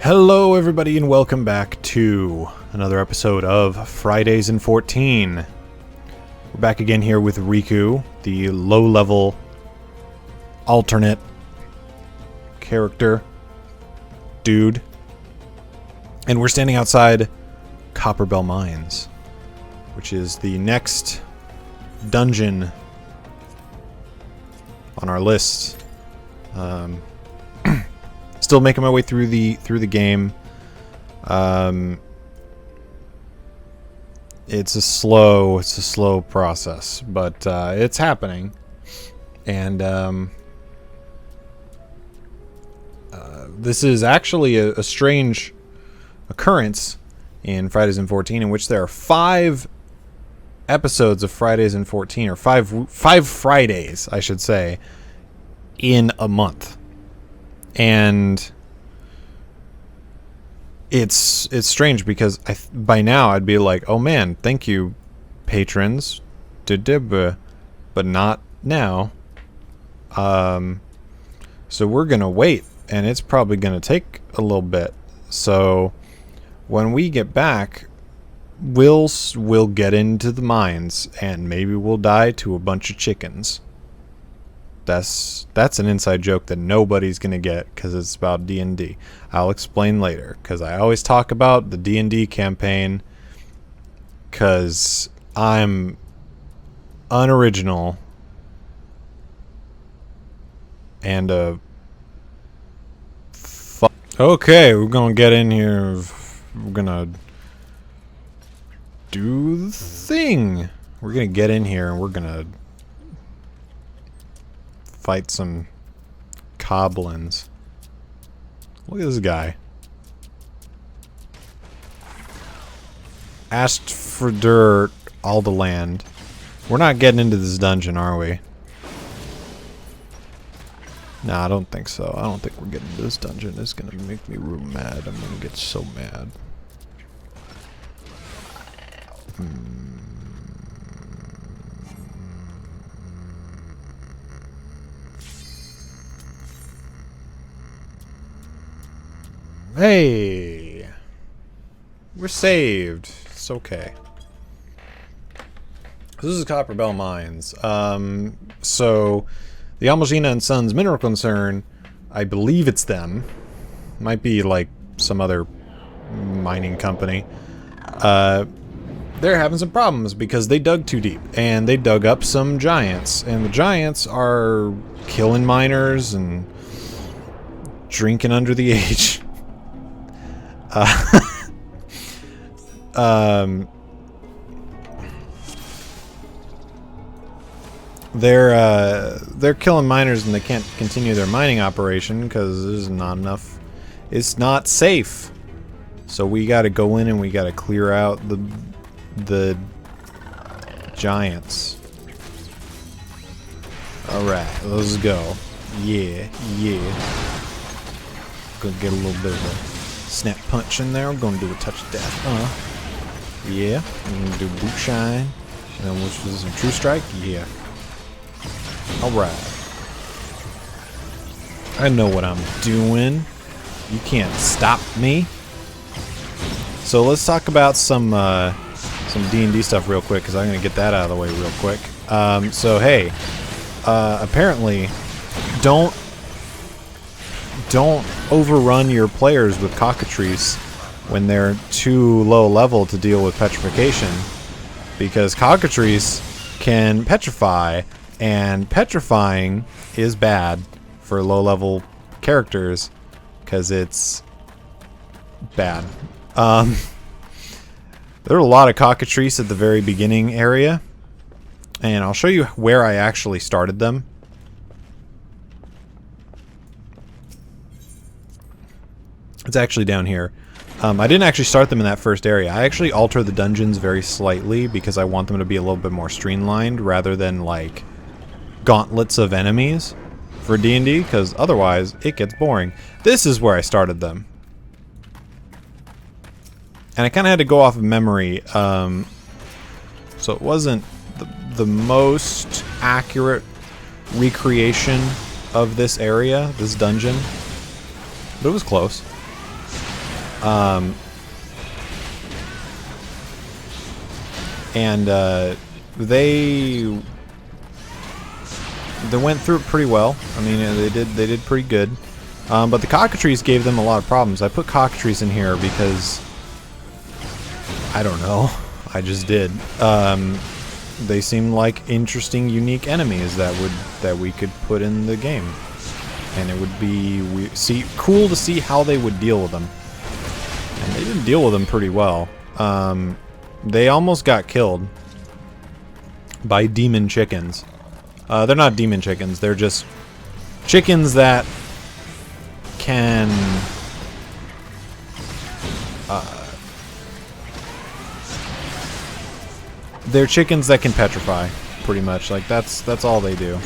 Hello everybody and welcome back to another episode of Fridays in 14. We're back again here with Riku, the low-level alternate character dude. And we're standing outside Copperbell Mines, which is the next dungeon on our list. Still making my way through the game. It's a slow process, but it's happening. And this is actually a strange occurrence in Fridays in 14, in which there are 5 episodes of Fridays in 14, or five Fridays, I should say, in a month. And it's strange because by now I'd be like, oh man, thank you, patrons, but not now. So we're gonna wait, and it's probably gonna take a little bit. So when we get back, we'll get into the mines, and maybe we'll die to a bunch of chickens. That's an inside joke that nobody's gonna get because it's about D&D. I'll explain later, because I always talk about the D&D campaign because I'm unoriginal and okay, we're gonna get in here. We're gonna do the thing. We're gonna get in here and we're gonna fight some goblins. Look at this guy. Asked for dirt, all the land. We're not getting into this dungeon, are we? Nah, I don't think so. I don't think we're getting into this dungeon. It's gonna make me real mad. I'm gonna get so mad. Hey! We're saved. It's okay. This is Copperbell Mines. So the Almagina and Sons mineral concern, I believe it's them. Might be like some other mining company. They're having some problems because they dug too deep, and they dug up some giants, and the giants are killing miners and drinking under the age. They're killing miners and they can't continue their mining operation because there's not enough. It's not safe. So we got to go in and we got to clear out the giants. All right, let's go. Yeah. Gonna get a little bit of a snap punch in there. I'm gonna do a touch of death. Yeah. I'm gonna do boot shine. And then which is a true strike. Yeah. Alright. I know what I'm doing. You can't stop me. So let's talk about some D&D stuff real quick, because I'm gonna get that out of the way real quick. So hey, apparently don't overrun your players with cockatrice when they're too low level to deal with petrification, because cockatrice can petrify, and petrifying is bad for low level characters because it's bad. There are a lot of cockatrice at the very beginning area, and I'll show you where I actually started them. It's actually down here. I didn't actually start them in that first area. I actually alter the dungeons very slightly because I want them to be a little bit more streamlined rather than like gauntlets of enemies for D&D, because otherwise it gets boring. This is where I started them. And I kind of had to go off of memory, so it wasn't the most accurate recreation of this area, this dungeon, but it was close. And they went through it pretty well. I mean, they did pretty good. But the cockatrices gave them a lot of problems. I put cockatrices in here because I don't know. I just did. They seem like interesting, unique enemies that we could put in the game, and it would be cool to see how they would deal with them. And they didn't deal with them pretty well. They almost got killed by demon chickens. They're not demon chickens. They're just chickens that can they're chickens that can petrify, pretty much. Like that's all they do.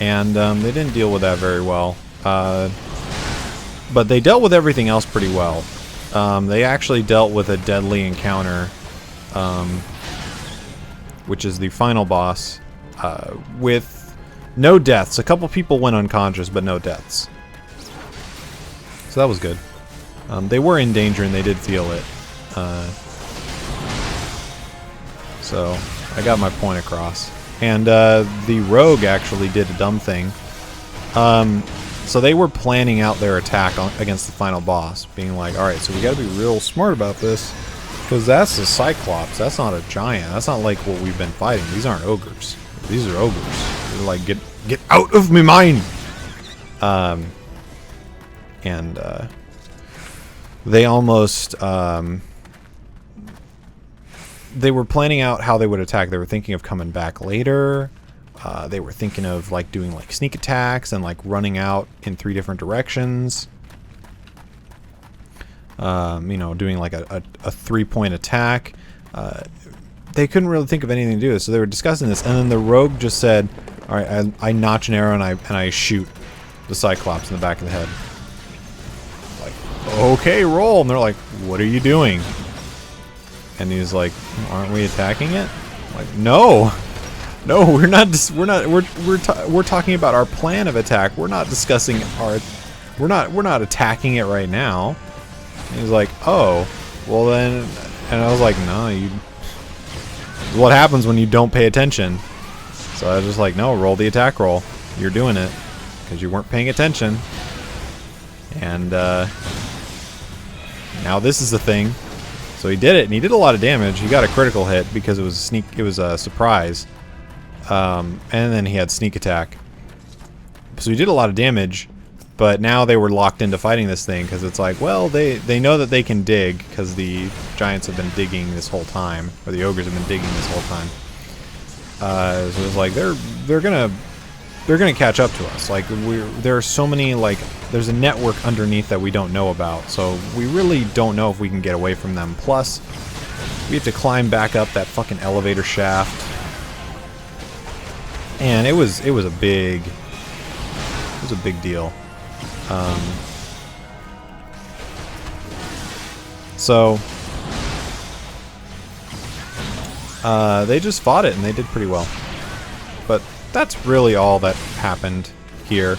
And they didn't deal with that very well. But they dealt with everything else pretty well. They actually dealt with a deadly encounter, which is the final boss, with no deaths. A couple people went unconscious, but no deaths. So that was good. They were in danger, and they did feel it. So I got my point across. And the rogue actually did a dumb thing. So they were planning out their attack against the final boss, being like, alright, so we gotta be real smart about this, because that's a Cyclops, that's not a giant, that's not like what we've been fighting. These aren't ogres. These are ogres. They're like, get out of me mind! They almost, they were planning out how they would attack. They were thinking of coming back later. They were thinking of like doing like sneak attacks and like running out in 3 different directions. You know, doing like a 3-point attack. They couldn't really think of anything to do, so they were discussing this, and then the rogue just said, all right, I notch an arrow and I shoot the Cyclops in the back of the head. Like, okay, roll. And they're like, what are you doing? And he's like, aren't we attacking it? I'm like, no, we're not. We're talking about our plan of attack. We're not discussing our. We're not attacking it right now. And he's like, oh, well then. And I was like, no, you. What happens when you don't pay attention? So I was just like, no, roll the attack roll. You're doing it because you weren't paying attention. And now this is the thing. So he did it, and he did a lot of damage. He got a critical hit because it was a sneak. It was a surprise, and then he had sneak attack. So he did a lot of damage, but now they were locked into fighting this thing because it's like, well, they know that they can dig because the giants have been digging this whole time, or the ogres have been digging this whole time. So it's like they're gonna catch up to us. Like there are so many, like there's a network underneath that we don't know about, so we really don't know if we can get away from them. Plus, we have to climb back up that fucking elevator shaft, and it was a big deal. So they just fought it, and they did pretty well. But that's really all that happened here.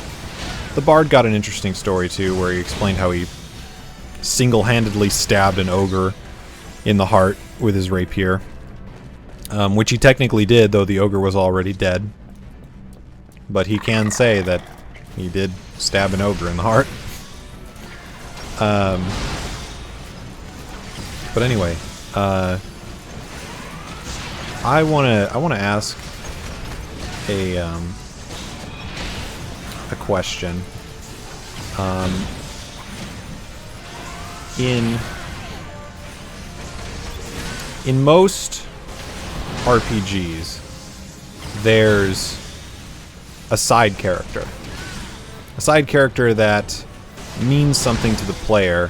The Bard got an interesting story too, where he explained how he single-handedly stabbed an ogre in the heart with his rapier, which he technically did, though the ogre was already dead. But he can say that he did stab an ogre in the heart. But anyway, I wanna ask a question. In most RPGs, there's a side character. A side character that means something to the player,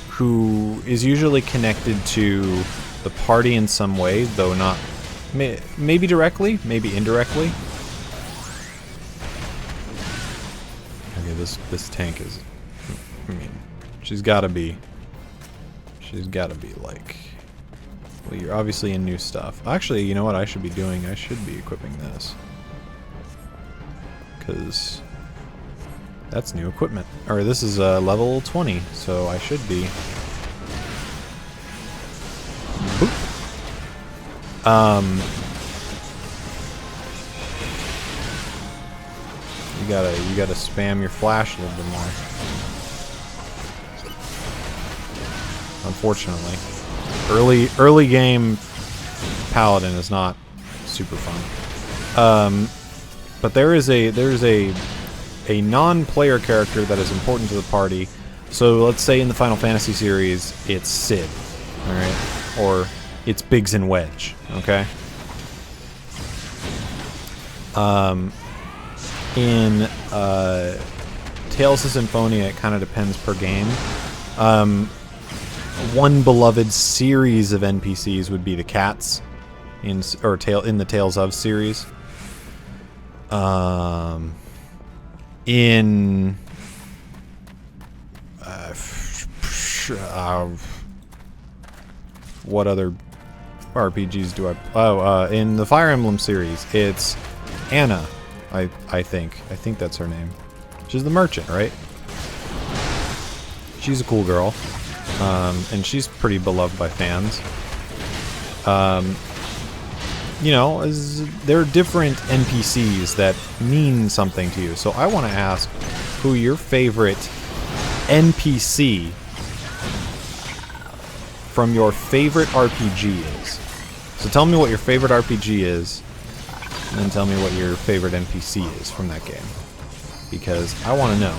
who is usually connected to the party in some way, though not maybe directly, maybe indirectly. Okay, this tank is, I mean, she's gotta be like, well, you're obviously in new stuff. Actually, you know what I should be doing? I should be equipping this. because that's new equipment. Or this is level 20, so I should be. Boop. You gotta spam your flash a little bit more. Unfortunately, early game Paladin is not super fun. But there's a non-player character that is important to the party. So let's say in the Final Fantasy series, it's Cid, all right, or it's Biggs and Wedge, okay. In Tales of Symphonia, it kind of depends per game. One beloved series of NPCs would be the cats in the Tales of series. In what other RPGs do I? In the Fire Emblem series, it's Anna. I think that's her name. She's the merchant, right? She's a cool girl, and she's pretty beloved by fans. You know, there are different NPCs that mean something to you. So I want to ask who your favorite NPC from your favorite RPG is. So tell me what your favorite RPG is, and then tell me what your favorite NPC is from that game. Because I want to know.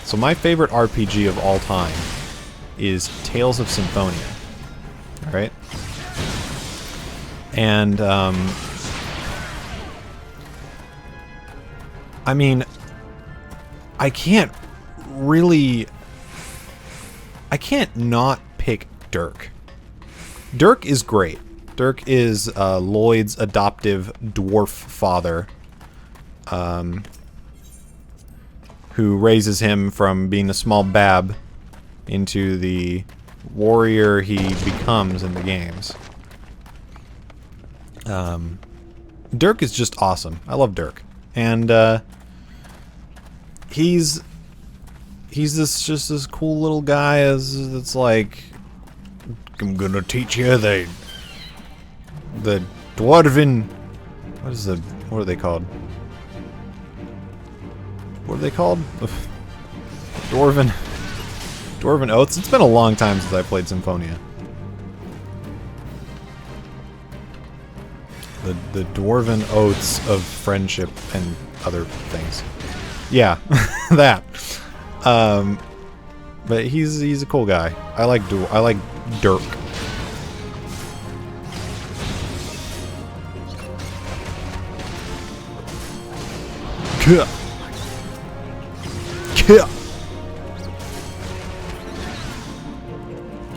So my favorite RPG of all time is Tales of Symphonia. Alright? And, I mean, I can't not pick Dirk. Dirk is great. Dirk is Lloyd's adoptive dwarf father, who raises him from being a small bab into the warrior he becomes in the games. Dirk is just awesome. I love Dirk. And he's this cool little guy that's like, I'm gonna teach you the dwarven, what are they called? What are they called? Dwarven oaths. It's been a long time since I played Symphonia. The dwarven oaths of friendship and other things. Yeah, that. But he's a cool guy. I like Dirk. Kia.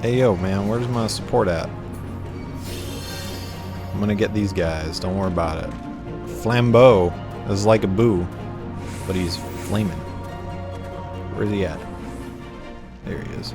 Hey yo, man, where's my support at? I'm gonna get these guys, don't worry about it. Flambeau is like a boo, but he's flaming. Where's he at? There he is.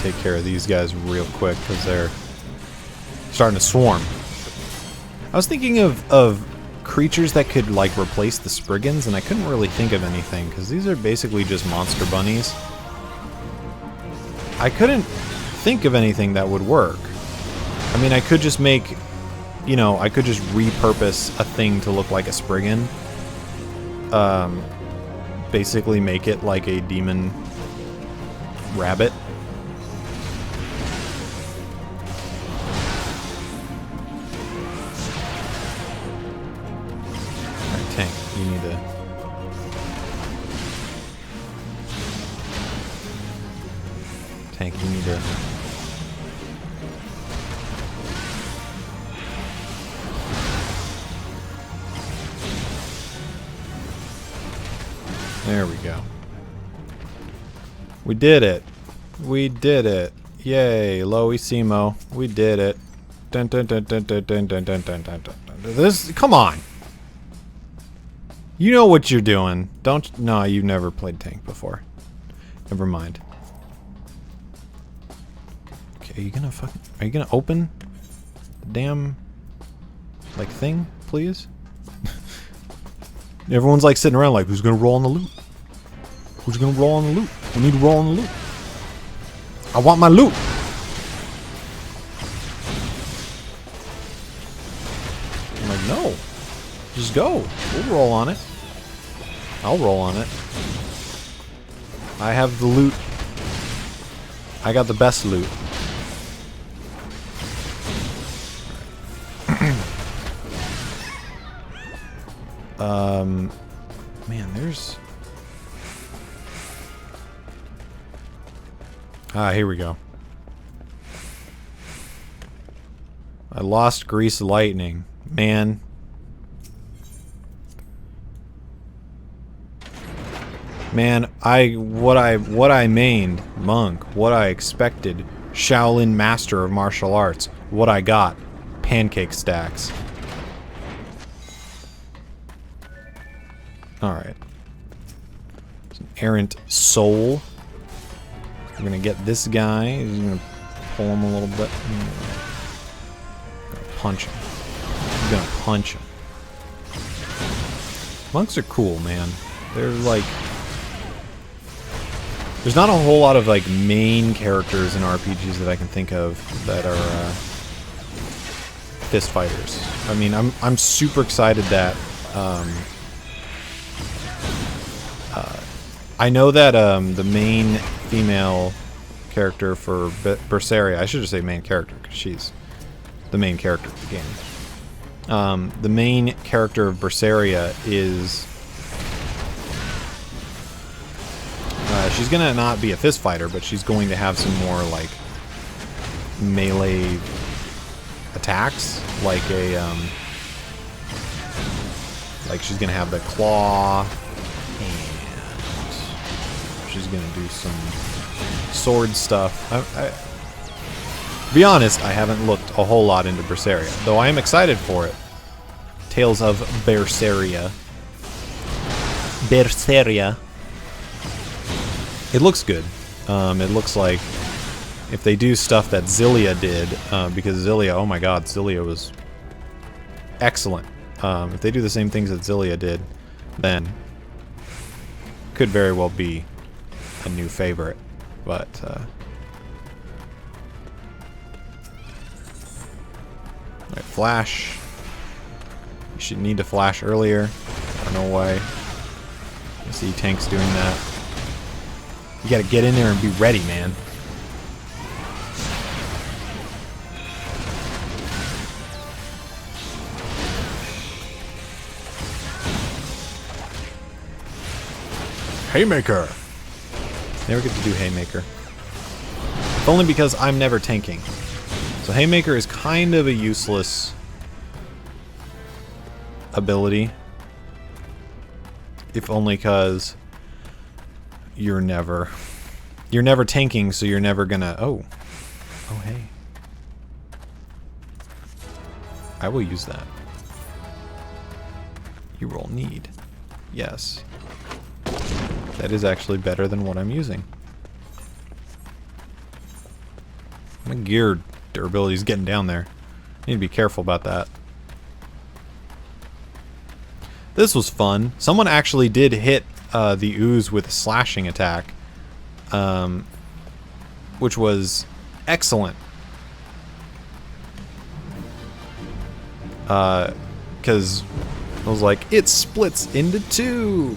Take care of these guys real quick because they're starting to swarm. I was thinking of creatures that could like replace the Spriggans, and I couldn't really think of anything because these are basically just monster bunnies. I couldn't think of anything that would work. I mean, I could just make, you know, I could just repurpose a thing to look like a Spriggan. Basically make it like a demon rabbit. Tank, you need to... Tank, you need to... There we go. We did it. We did it. Yay, Loisimo. We did it. Dun, dun, dun, dun, dun, dun, dun, dun, dun, dun, dun. This, come on. You know what you're doing. Don't, no, you've never played tank before. Never mind. Okay, are you gonna open the damn, like, thing, please? Everyone's like sitting around like, who's gonna roll on the loot? Who's gonna roll on the loot? We need to roll on the loot. I want my loot. I'm like, no. Just go. We'll roll on it. I'll roll on it. I have the loot. I got the best loot. Man, there's... Ah, here we go. I lost Grease Lightning. Man. Man, what I mained, Monk, what I expected, Shaolin Master of Martial Arts, what I got, pancake stacks. Alright. It's an errant soul. We're gonna get this guy. He's gonna pull him a little bit. Gonna punch him. He's gonna punch him. Monks are cool, man. They're like... There's not a whole lot of like main characters in RPGs that I can think of that are fist fighters. I mean, I'm super excited that I know that the main female character for Berseria, I should just say main character because she's the main character of the game. The main character of Berseria is she's gonna not be a fist fighter, but she's going to have some more like melee attacks, like a like she's gonna have the claw. She's gonna do some sword stuff. To be honest, I haven't looked a whole lot into Berseria, though I am excited for it. Tales of Berseria. Berseria. It looks good. It looks like if they do stuff that Zillia did, because Zillia, oh my god, Zillia was excellent. If they do the same things that Zillia did, then could very well be a new favorite, but right, flash. You should need to flash earlier. I don't know why. I see tanks doing that. You gotta get in there and be ready, man. Haymaker! Never get to do Haymaker. If only because I'm never tanking. So Haymaker is kind of a useless ability. If only because you're never tanking, so you're never gonna... Oh, hey. I will use that. You roll need. Yes. That is actually better than what I'm using. My gear durability is getting down there. I need to be careful about that. This was fun. Someone actually did hit the ooze with a slashing attack, which was excellent. Because I was like, it splits into two.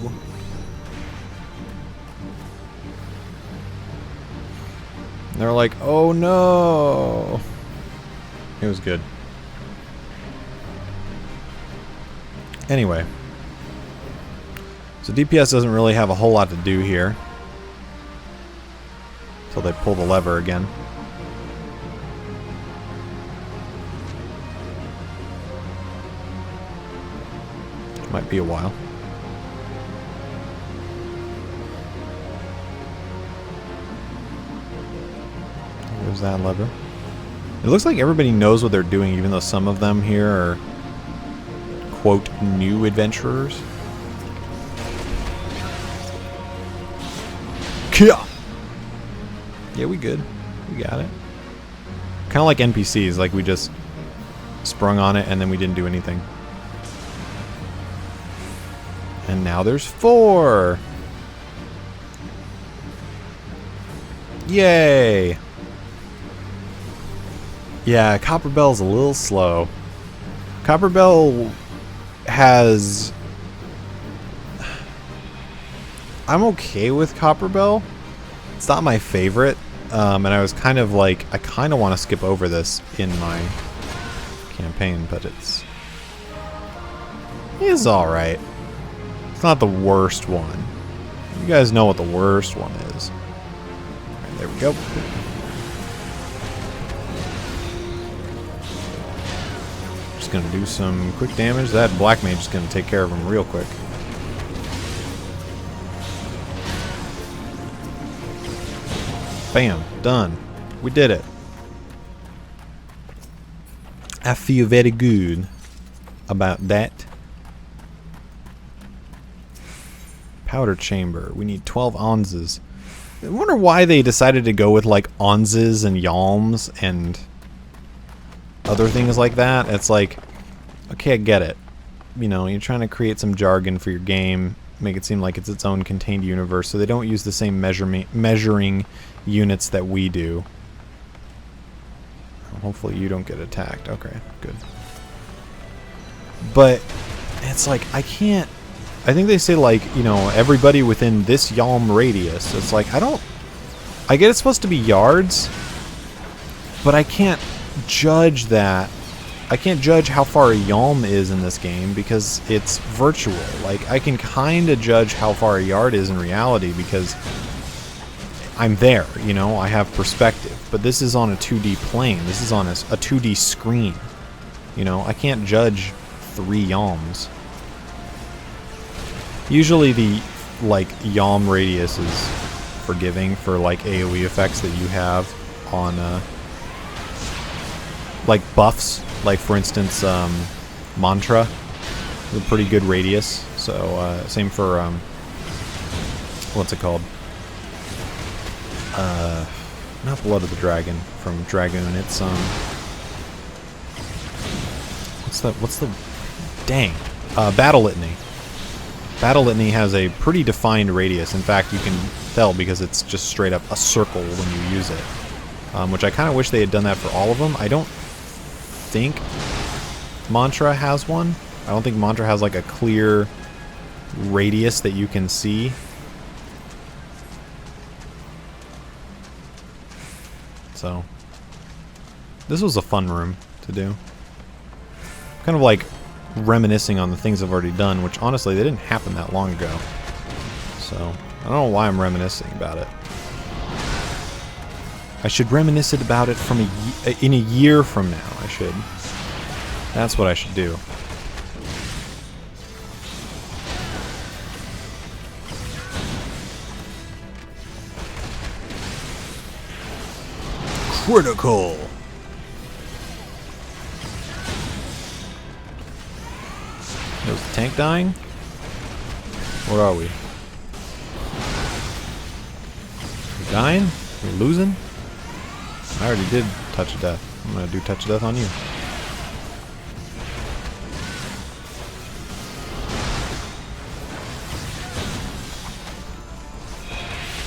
And they're like, oh no. It was good. Anyway. So DPS doesn't really have a whole lot to do here. Until they pull the lever again. It might be a while. There's that lever. It looks like everybody knows what they're doing, even though some of them here are, quote, new adventurers. Yeah, we good. We got it. Kind of like NPCs, like we just sprung on it and then we didn't do anything. And now there's 4! Yay! Yeah, Copperbell's a little slow. Copperbell has... I'm okay with Copperbell. It's not my favorite. And I was kind of like, I kind of want to skip over this in my campaign, but it's alright. It's not the worst one. You guys know what the worst one is. Alright, there we go. Just gonna do some quick damage. That black mage is gonna take care of him real quick. Bam, done. We did it. I feel very good about that. Powder chamber. We need 12 onzes. I wonder why they decided to go with like onzes and yalms and other things like that. It's like, okay, I get it. You know, you're trying to create some jargon for your game, make it seem like it's its own contained universe, so they don't use the same measuring units that we do. Hopefully you don't get attacked. Okay, good. But it's like, I can't... I think they say, like, you know, everybody within this yalm radius. It's like, I get it's supposed to be yards, but I can't judge that. I can't judge how far a yalm is in this game because it's virtual. Like, I can kind of judge how far a yard is in reality because I'm there, you know, I have perspective. But this is on a 2D plane. This is on a 2D screen. You know, I can't judge 3 yalms. Usually the, like, yalm radius is forgiving for, like, AoE effects that you have on, like, buffs. Like, for instance, Mantra is a pretty good radius. So, same for, what's it called? Not Blood of the Dragon from Dragoon. It's, what's the, dang, Battle Litany. Battle Litany has a pretty defined radius. In fact, you can tell because it's just straight up a circle when you use it. Which I kind of wish they had done that for all of them. I don't think Mantra has one. I don't think Mantra has like a clear radius that you can see. So, this was a fun room to do. Kind of like reminiscing on the things I've already done, which honestly they didn't happen that long ago. So, I don't know why I'm reminiscing about it. I should reminisce about it from in a year from now. I should. That's what I should do. Critical. Is the tank dying? Where are we? We dying? We losing? I already did touch of death. I'm gonna do touch of death on you.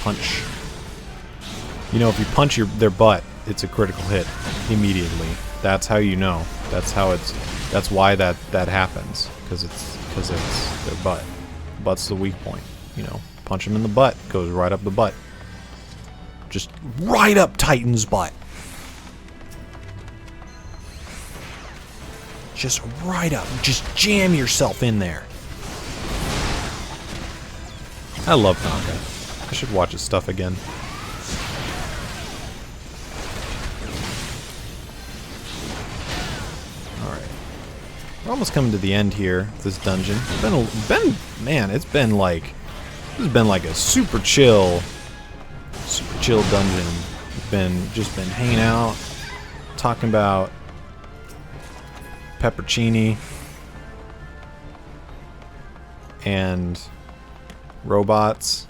Punch. You know, if you punch their butt, it's a critical hit immediately. That's how you know. That's how it's. That's why that happens. Because it's their butt. Butt's the weak point. You know, punch them in the butt, goes right up the butt. Just right up Titan's butt. Just right up. Just jam yourself in there. I love Tonka. I should watch his stuff again. Alright. We're almost coming to the end here of this dungeon. Man, it's been like... This has been like a super chill dungeon. Just been hanging out, talking about peppercini and robots.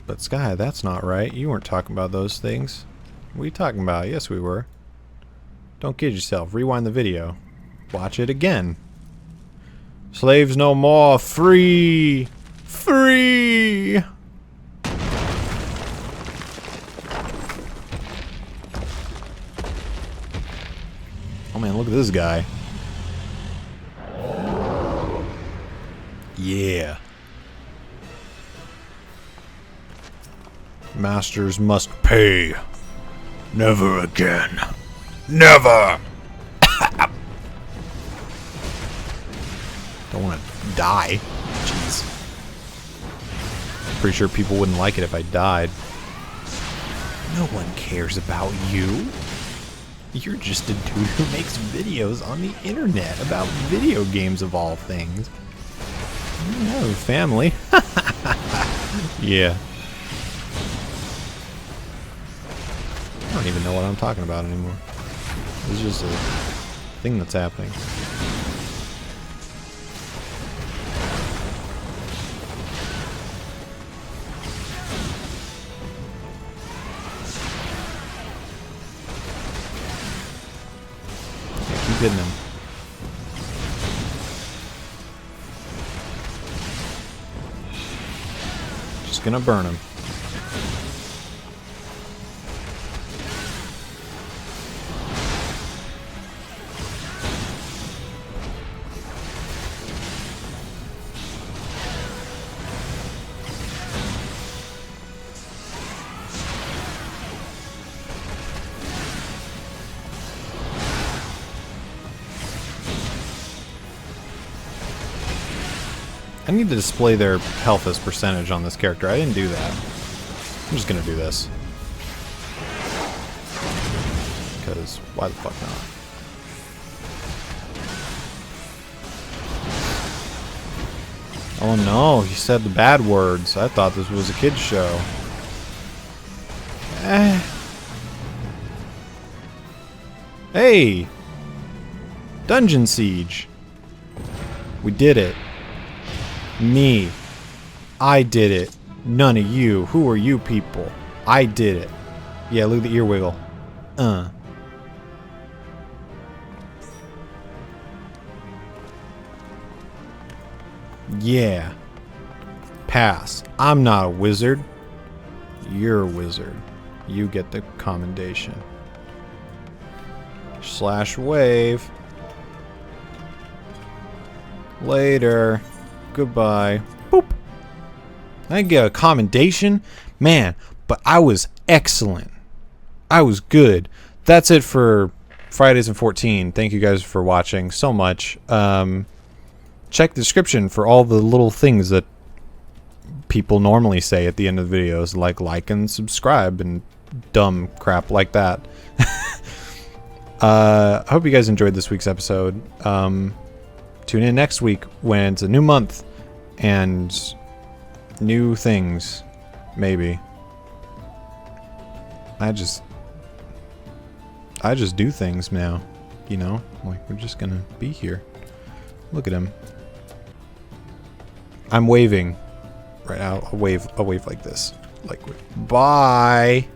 But Sky, that's not right. You weren't talking about those things. What are you talking about? Yes, we were. Don't kid yourself. Rewind the video. Watch it again. Slaves no more. Free! Free! Oh man, look at this guy. Yeah. Masters must pay. Never again. Never! Don't want to die. Jeez. Pretty sure people wouldn't like it if I died. No one cares about you. You're just a dude who makes videos on the internet about video games of all things. You have a family. Yeah. I don't even know what I'm talking about anymore. It's just a thing that's happening. Yeah, keep hitting him. Just gonna burn him. I need to display their health as percentage on this character. I didn't do that. I'm just gonna do this. Because why the fuck not? Oh no, he said the bad words. I thought this was a kid's show. Hey! Dungeon Siege! We did it. Me. I did it. None of you. Who are you people? I did it. Yeah, look at the ear wiggle. Yeah. Pass. I'm not a wizard. You're a wizard. You get the commendation. Slash wave. Later. Goodbye. Boop. I didn't get a commendation. Man, but I was excellent. I was good. That's it for Fridays and 14. Thank you guys for watching so much. Check the description for all the little things that people normally say at the end of the videos, like and subscribe and dumb crap like that. I hope you guys enjoyed this week's episode. Tune in next week when it's a new month and new things, maybe. I just do things now, you know? Like, we're just gonna be here. Look at him. I'm waving right now. I'll wave like this. Like, bye.